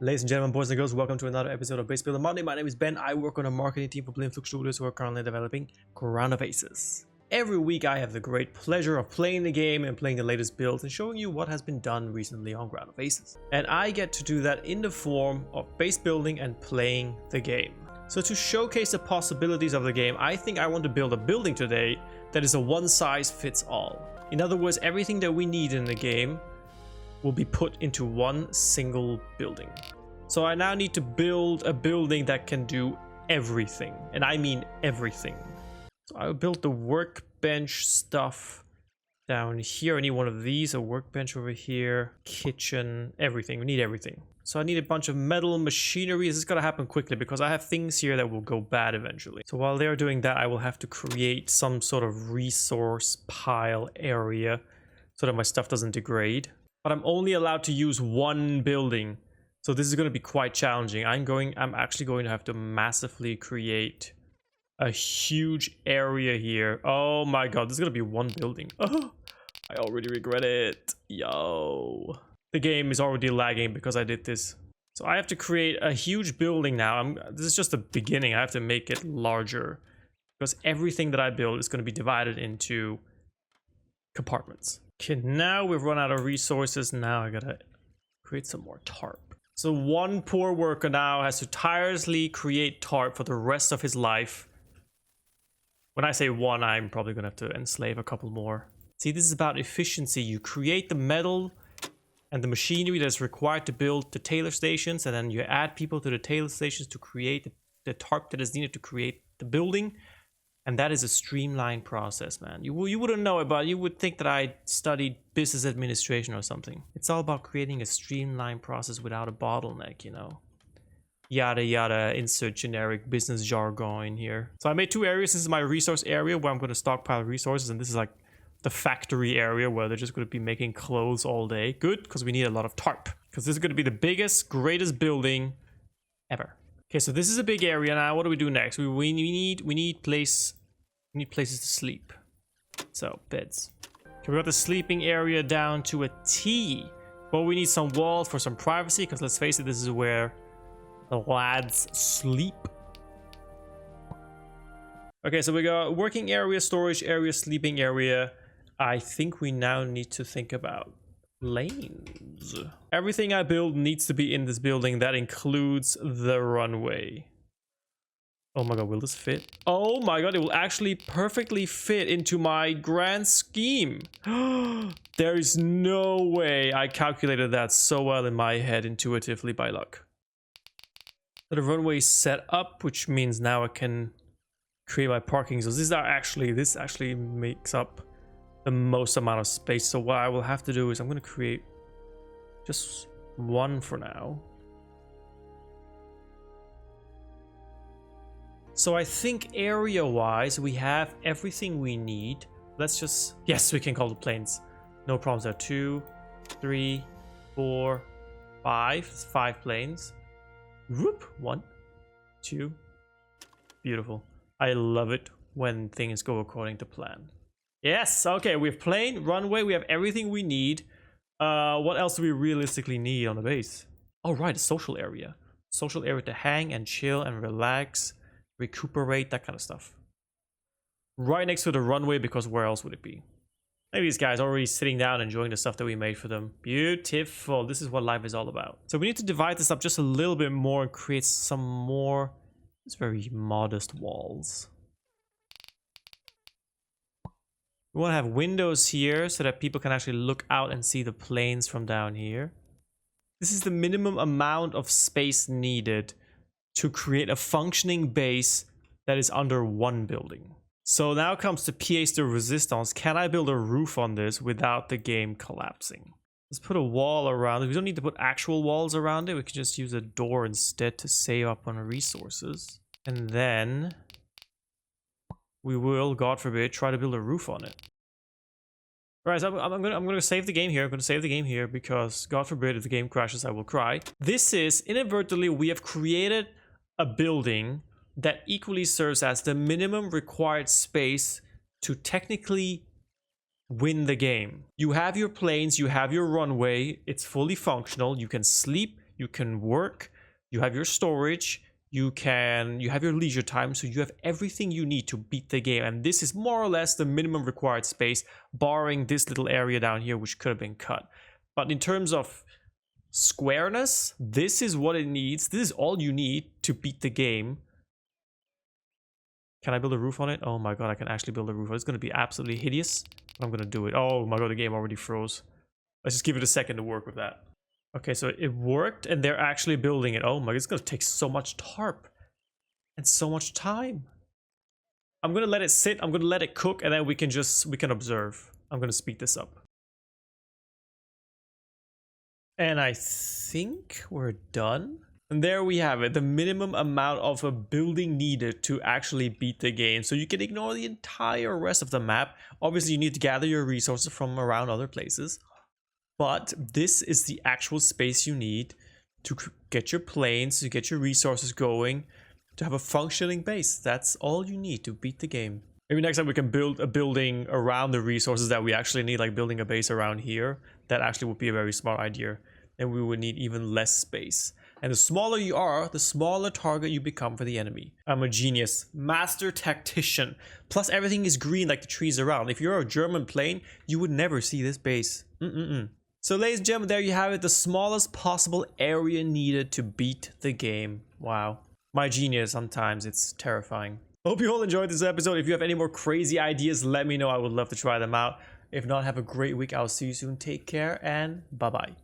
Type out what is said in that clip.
Ladies and gentlemen, boys and girls, welcome to another episode of Base Builder Monday. My name is Ben. I work on a marketing team for Blimflux Studios who are currently developing Ground of Aces. Every week I have the great pleasure of playing the game and playing the latest builds and showing you what has been done recently on Ground of Aces. And I get to do that in the form of base building and playing the game. So to showcase the possibilities of the game, I think I want to build a building today that is a one-size-fits-all. In other words, everything that we need in the game will be put into one single building. So I now need to build a building that can do everything, and I mean everything. So I will build the workbench stuff down here. I need one of these, a workbench over here, kitchen, everything. We need everything. So I need a bunch of metal machinery. This is gonna happen quickly because I have things here that will go bad eventually. So while they're doing that, I will have to create some sort of resource pile area so that my stuff doesn't degrade. But I'm only allowed to use one building. So this is going to be quite challenging. I'm actually going to have to massively create a huge area here. Oh my god, this is going to be one building. Oh, I already regret it. Yo. The game is already lagging because I did this. So I have to create a huge building now. This is just the beginning. I have to make it larger because everything that I build is going to be divided into compartments. Okay, now we've run out of resources. Now I gotta create some more tarp. So one poor worker now has to tirelessly create tarp for the rest of his life. When I say one, I'm probably gonna have to enslave a couple more. See, this is about efficiency. You create the metal and the machinery that's required to build the tailor stations, and then you add people to the tailor stations to create the tarp that is needed to create the building. And that is a streamlined process, man. You wouldn't know it, but you would think that I studied business administration or something. It's all about creating a streamlined process without a bottleneck, you know. Yada yada, insert generic business jargon in here. So I made two areas. This is my resource area where I'm going to stockpile resources, and this is like the factory area where they're just going to be making clothes all day. Good, because we need a lot of tarp. Because this is going to be the biggest, greatest building ever. Okay, so this is a big area now. What do we do next? We need places to sleep. So beds. Okay, we got the sleeping area down to a T. But we need some walls for some privacy, because let's face it, this is where the lads sleep. Okay, so we got working area, storage area, sleeping area. I think we now need to think about lanes. Everything I build needs to be in this building. That includes the runway. Oh my god, will this fit? Oh my god, it will actually perfectly fit into my grand scheme. There is no way I calculated that so well in my head intuitively by luck. So the runway is set up, which means now I can create my parking zones. This actually makes up the most amount of space. So what I will have to do is I'm going to create just one for now. So I think area-wise, we have everything we need. Let's just... Yes, we can call the planes. No problems there. 2, 3, 4, 5. It's 5 planes. Whoop. 1, 2. Beautiful. I love it when things go according to plan. Yes, okay, we have plane, runway, we have everything we need. What else do we realistically need on the base? Oh, right, a social area. Social area to hang and chill and relax. Recuperate, that kind of stuff. Right next to the runway, because where else would it be? Maybe these guys are already sitting down enjoying the stuff that we made for them. Beautiful. This is what life is all about. So we need to divide this up just a little bit more and create some more very modest walls. We want to have windows here so that people can actually look out and see the planes from down here. This is the minimum amount of space needed to create a functioning base that is under one building. So now comes the pièce de résistance. Can I build a roof on this without the game collapsing? Let's put a wall around it. We don't need to put actual walls around it. We can just use a door instead to save up on resources. And then we will, God forbid, try to build a roof on it. Alright, so I'm gonna save the game here. I'm gonna save the game here because, God forbid, if the game crashes, I will cry. This is, inadvertently, we have created a building that equally serves as the minimum required space to technically win the game. You have your planes, you have your runway, it's fully functional, you can sleep, you can work, you have your storage, you have your leisure time, so you have everything you need to beat the game. And this is more or less the minimum required space, barring this little area down here which could have been cut. But in terms of squareness, this is what it needs. This is all you need to beat the game. Can I build a roof on it? Oh my god, I can actually build a roof. It's going to be absolutely hideous, but I'm going to do it. Oh my god, the game already froze. Let's just give it a second to work with that. Okay, so it worked and they're actually building it. Oh my god, it's going to take so much tarp and so much time. I'm going to let it sit. I'm going to let it cook, and then we can observe. I'm going to speed this up. And I think we're done. And there we have it, the minimum amount of a building needed to actually beat the game. So you can ignore the entire rest of the map. Obviously, you need to gather your resources from around other places. But this is the actual space you need to get your planes, to get your resources going, to have a functioning base. That's all you need to beat the game. Maybe next time we can build a building around the resources that we actually need, like building a base around here. That actually would be a very smart idea. And we would need even less space. And the smaller you are, the smaller target you become for the enemy. I'm a genius. Master tactician. Plus everything is green like the trees around. If you're a German plane, you would never see this base. So ladies and gentlemen, there you have it. The smallest possible area needed to beat the game. Wow. My genius, sometimes it's terrifying. Hope you all enjoyed this episode. If you have any more crazy ideas, let me know. I would love to try them out. If not, have a great week. I'll see you soon. Take care and bye-bye.